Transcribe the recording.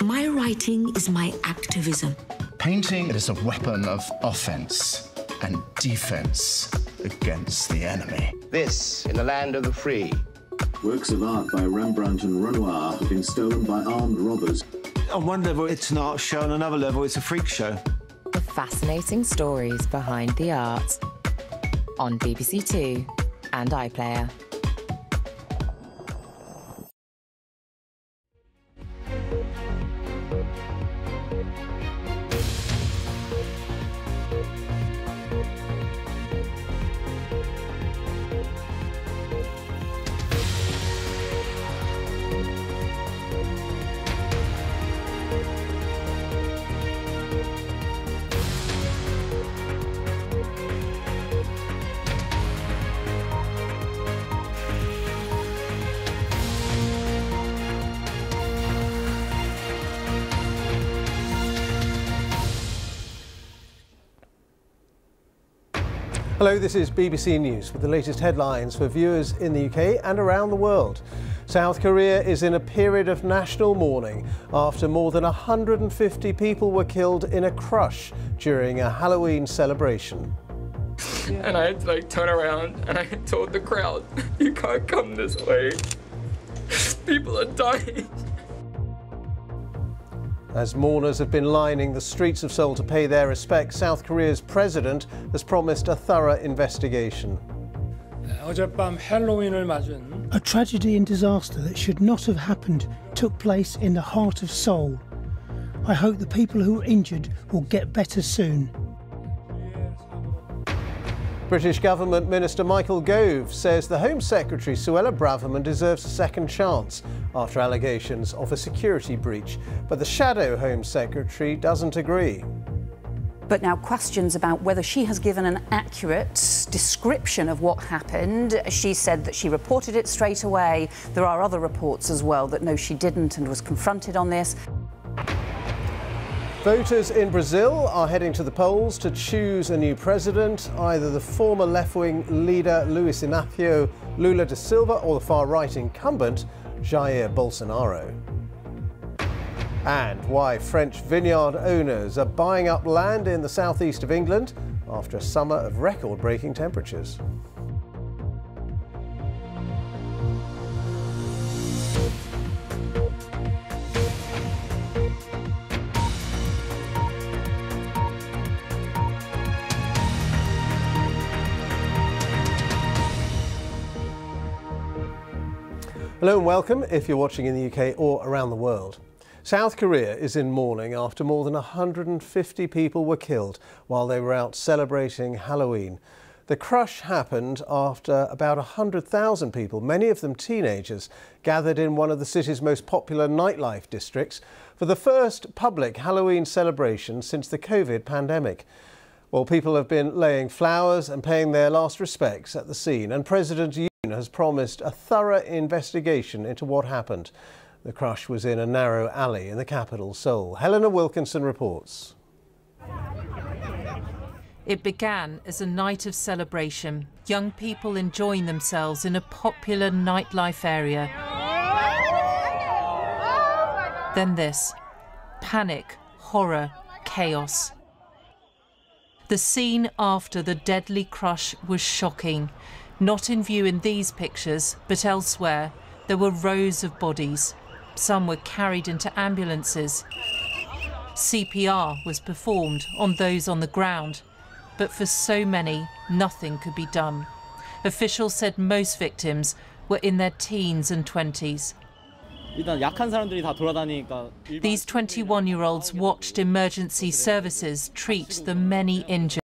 my writing is my activism. Painting is a weapon of offence and defence against the enemy. This in the land of the free. Works of art by Rembrandt and Renoir have been stolen by armed robbers. On one level, it's an art show, on another level, it's a freak show. The fascinating stories behind the art on BBC Two and iPlayer. Hello, this is BBC News with the latest headlines for viewers in the UK and around the world. South Korea is in a period of national mourning after more than 150 people were killed in a crush during a Halloween celebration. And I had to turn around and I told the crowd, you can't come this way. People are dying. As mourners have been lining the streets of Seoul to pay their respects, South Korea's president has promised a thorough investigation. A tragedy and disaster that should not have happened took place in the heart of Seoul. I hope the people who were injured will get better soon. British Government Minister Michael Gove says the Home Secretary Suella Braverman deserves a second chance after allegations of a security breach. But the shadow Home Secretary doesn't agree. But now questions about whether she has given an accurate description of what happened. She said that she reported it straight away. There are other reports as well that no, she didn't and was confronted on this. Voters in Brazil are heading to the polls to choose a new president, either the former left-wing leader Luiz Inácio Lula da Silva or the far-right incumbent Jair Bolsonaro. And why French vineyard owners are buying up land in the southeast of England after a summer of record-breaking temperatures. Hello and welcome if you're watching in the UK or around the world. South Korea is in mourning after more than 150 people were killed while they were out celebrating Halloween. The crush happened after about 100,000 people, many of them teenagers, gathered in one of the city's most popular nightlife districts for the first public Halloween celebration since the COVID pandemic. Well, people have been laying flowers and paying their last respects at the scene, and President Yoon has promised a thorough investigation into what happened. The crush was in a narrow alley in the capital, Seoul. Helena Wilkinson reports. It began as a night of celebration, young people enjoying themselves in a popular nightlife area. Then this: panic, horror, chaos. The scene after the deadly crush was shocking. Not in view in these pictures, but elsewhere, there were rows of bodies. Some were carried into ambulances. CPR was performed on those on the ground, but for so many, nothing could be done. Officials said most victims were in their teens and 20s. These 21-year-olds watched emergency services treat the many injured.